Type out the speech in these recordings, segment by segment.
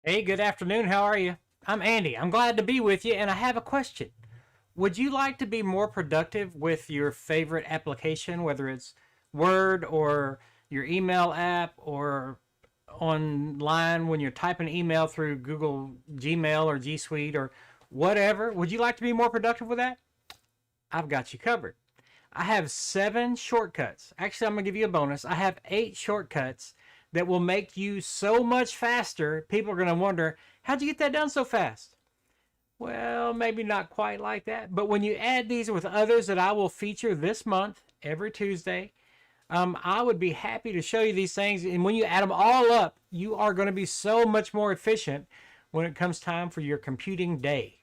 Hey, good afternoon. How are you? I'm Andy. I'm glad to be with you, and I have a question. Would you like to be more productive with your favorite application, whether it's Word or your email app or online when you're typing email through Google Gmail or G Suite or whatever? Would you like to be more productive with that? I've got you covered. I have 7 shortcuts. Actually, I'm going to give you a bonus. I have 8 shortcuts that will make you so much faster. People are going to wonder, how'd you get that done so fast? Well, maybe not quite like that. But when you add these with others that I will feature this month, every Tuesday, I would be happy to show you these things. And when you add them all up, you are going to be so much more efficient when it comes time for your computing day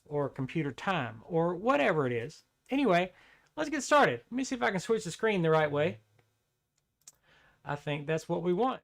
or computer time or whatever it is. Anyway, let's get started. Let me see if I can switch the screen the right way. I think that's what we want.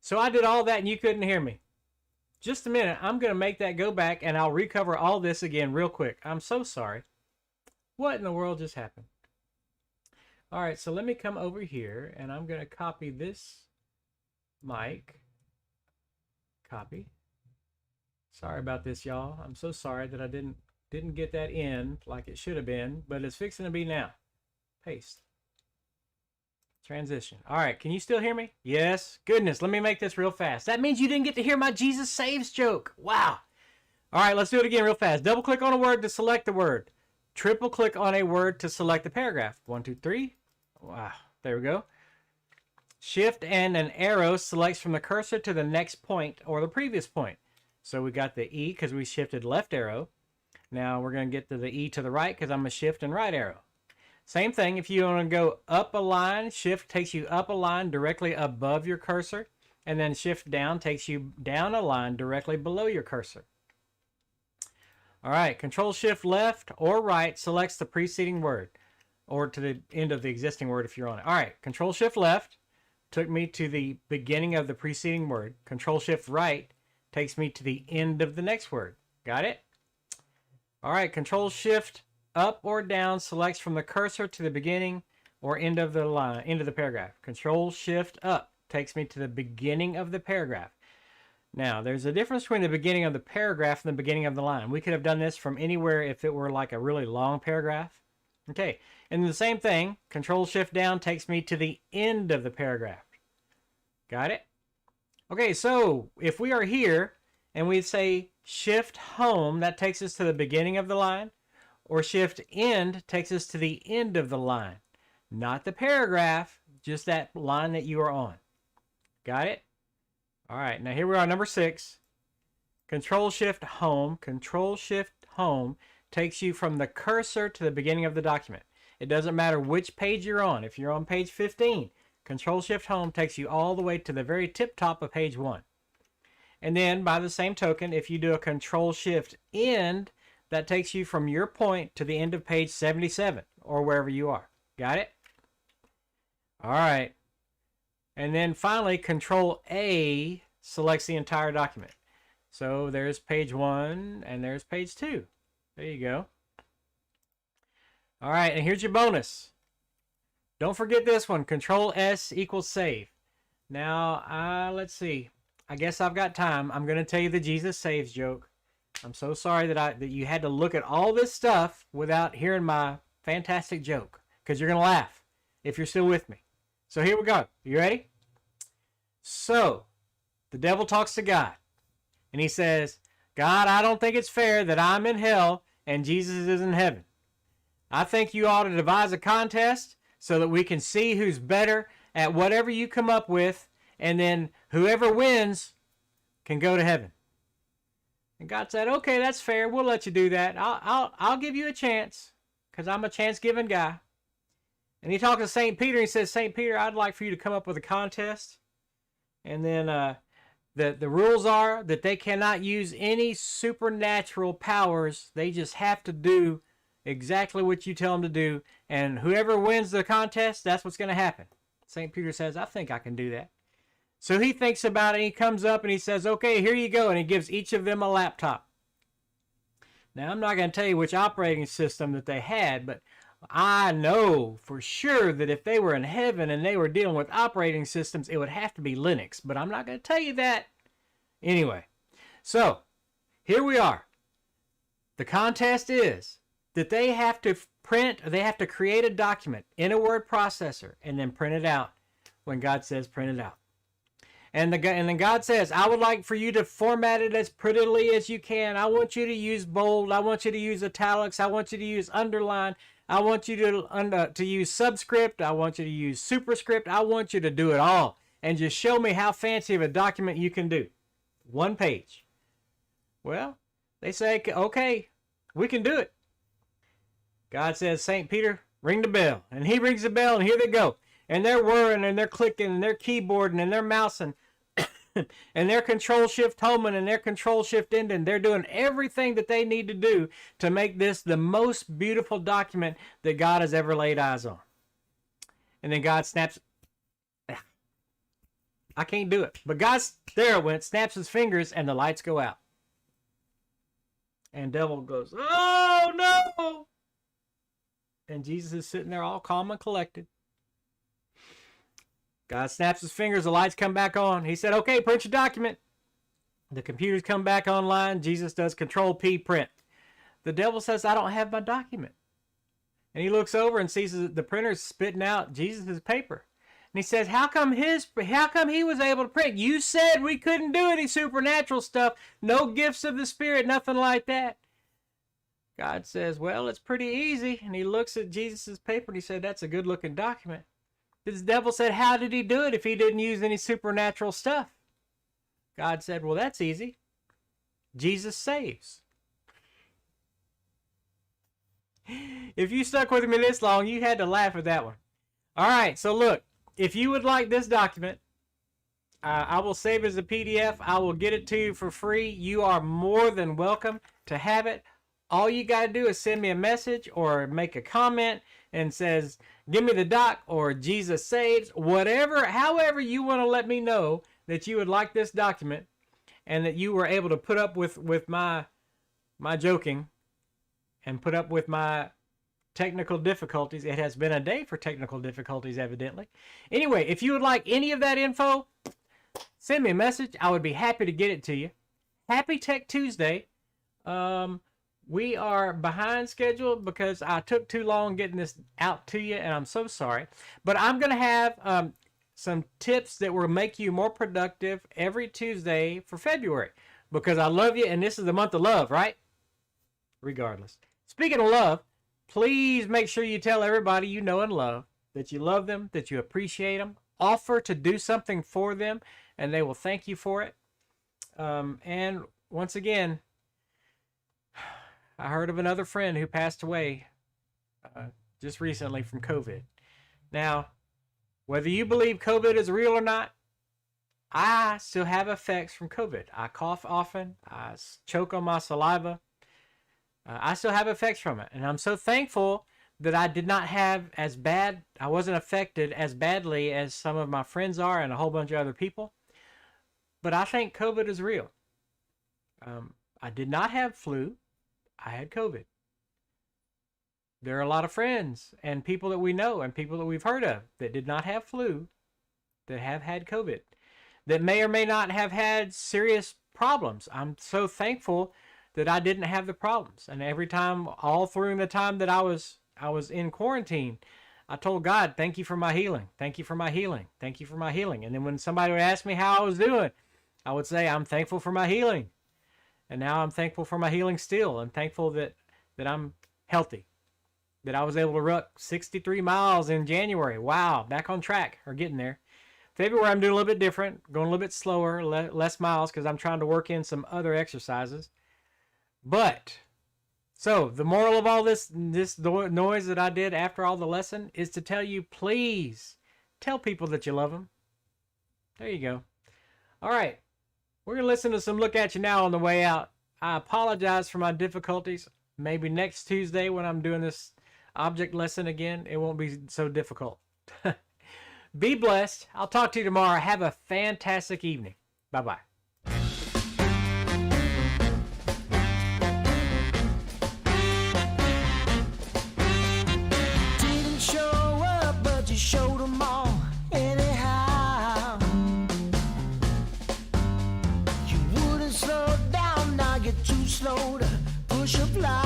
So I did all that and you couldn't hear me. Just a minute. I'm going to make that go back and I'll recover all this again real quick. I'm so sorry. What in the world just happened? All right, so let me come over here and I'm going to copy this mic. Copy. Sorry about this, y'all. I'm so sorry that I didn't get that in like it should have been, but it's fixing to be now. Paste. Transition. All right, can you still hear me? Yes. Goodness, let me make this real fast. That means you didn't get to hear my Jesus Saves joke. Wow. All right, let's do it again real fast. Double click on a word to select the word. Triple click on a word to select the paragraph. 1, 2, 3. Wow, there we go. Shift and an arrow selects from the cursor to the next point or the previous point. So we got the E because we shifted left arrow. Now we're going to get to the E to the right because I'm going to shift and right arrow. Same thing, if you want to go up a line, shift takes you up a line directly above your cursor, and then shift down takes you down a line directly below your cursor. All right, Control Shift left or right selects the preceding word, or to the end of the existing word if you're on it. All right, Control Shift left took me to the beginning of the preceding word. Control Shift right takes me to the end of the next word. Got it? All right, Control Shift up or down selects from the cursor to the beginning or end of the line, end of the paragraph. Control Shift up takes me to the beginning of the paragraph. Now, there's a difference between the beginning of the paragraph and the beginning of the line. We could have done this from anywhere if it were like a really long paragraph. Okay, and the same thing, Control Shift down takes me to the end of the paragraph. Got it? Okay, so if we are here and we say Shift home, that takes us to the beginning of the line. Or Shift end takes us to the end of the line. Not the paragraph, just that line that you are on. Got it? All right, now here we are, number 6. Control Shift home. Control Shift home takes you from the cursor to the beginning of the document. It doesn't matter which page you're on. If you're on page 15, Control Shift home takes you all the way to the very tip top of page 1. And then by the same token, if you do a Control Shift end, that takes you from your point to the end of page 77 or wherever you are. Got it? All right. And then finally, Control A selects the entire document. So there's page 1 and there's page 2. There you go. All right, and here's your bonus. Don't forget this one. Control S equals save. Now, let's see. I guess I've got time. I'm going to tell you the Jesus Saves joke. I'm so sorry that you had to look at all this stuff without hearing my fantastic joke, because you're going to laugh if you're still with me. So here we go. You ready? So, the devil talks to God, and he says, God, I don't think it's fair that I'm in hell and Jesus is in heaven. I think you ought to devise a contest so that we can see who's better at whatever you come up with, and then whoever wins can go to heaven. And God said, okay, that's fair. We'll let you do that. I'll give you a chance, because I'm a chance-giving guy. And he talks to St. Peter. He says, St. Peter, I'd like for you to come up with a contest. And then the rules are that they cannot use any supernatural powers. They just have to do exactly what you tell them to do. And whoever wins the contest, that's what's going to happen. St. Peter says, I think I can do that. So he thinks about it, and he comes up and he says, okay, here you go. And he gives each of them a laptop. Now, I'm not going to tell you which operating system that they had, but I know for sure that if they were in heaven and they were dealing with operating systems, it would have to be Linux. But I'm not going to tell you that. Anyway, so here we are. The contest is that they have to create a document in a word processor and then print it out when God says print it out. And then God says, I would like for you to format it as prettily as you can. I want you to use bold. I want you to use italics. I want you to use underline. I want you to use subscript. I want you to use superscript. I want you to do it all. And just show me how fancy of a document you can do. 1 page. Well, they say, okay, we can do it. God says, St. Peter, ring the bell. And he rings the bell, and here they go. And they're whirring, and they're clicking, and they're keyboarding, and they're mousing. And they're Control Shift homing, and they're Control Shift ending. They're doing everything that they need to do to make this the most beautiful document that God has ever laid eyes on. And then God snaps. I can't do it. But God, there it went, snaps his fingers, and the lights go out. And devil goes, oh no! And Jesus is sitting there all calm and collected. God snaps his fingers, the lights come back on. He said, okay, print your document. The computers come back online. Jesus does Control-P, print. The devil says, I don't have my document. And he looks over and sees the printer's spitting out Jesus' paper. And he says, how come he was able to print? You said we couldn't do any supernatural stuff. No gifts of the Spirit, nothing like that. God says, well, it's pretty easy. And he looks at Jesus' paper and he said, that's a good looking document. The devil said, how did he do it if he didn't use any supernatural stuff? God said, well, that's easy. Jesus saves. If you stuck with me this long, you had to laugh at that one. All right, so look, if you would like this document, I will save it as a PDF. I will get it to you for free. You are more than welcome to have it. All you got to do is send me a message or make a comment and says, give me the doc or Jesus saves, whatever, however you want to let me know that you would like this document and that you were able to put up with my joking and put up with my technical difficulties. It has been a day for technical difficulties, evidently. Anyway, if you would like any of that info, send me a message. I would be happy to get it to you. Happy Tech Tuesday. We are behind schedule because I took too long getting this out to you, and I'm so sorry. But I'm going to have some tips that will make you more productive every Tuesday for February because I love you, and this is the month of love, right? Regardless. Speaking of love, please make sure you tell everybody you know and love that you love them, that you appreciate them. Offer to do something for them, and they will thank you for it. And once again, I heard of another friend who passed away just recently from COVID. Now, whether you believe COVID is real or not, I still have effects from COVID. I cough often. I choke on my saliva. I still have effects from it. And I'm so thankful that I did not have as bad, I wasn't affected as badly as some of my friends are and a whole bunch of other people. But I think COVID is real. I did not have flu. I had COVID. There are a lot of friends and people that we know and people that we've heard of that did not have flu that have had COVID, that may or may not have had serious problems. I'm so thankful that I didn't have the problems. And every time, all through the time that I was in quarantine, I told God, thank you for my healing. Thank you for my healing. Thank you for my healing. And then when somebody would ask me how I was doing, I would say, I'm thankful for my healing. And now I'm thankful for my healing still. I'm thankful that I'm healthy, that I was able to run 63 miles in January. Wow, back on track, or getting there. February, I'm doing a little bit different, going a little bit slower, less miles, because I'm trying to work in some other exercises. But, so, the moral of all this noise that I did after all the lesson is to tell you, please, tell people that you love them. There you go. All right. We're going to listen to some Look At You Now on the way out. I apologize for my difficulties. Maybe next Tuesday when I'm doing this object lesson again, it won't be so difficult. Be blessed. I'll talk to you tomorrow. Have a fantastic evening. Bye-bye. Didn't show up, but you showed them all anyhow. You wouldn't slow down, now you're too slow to push a fly.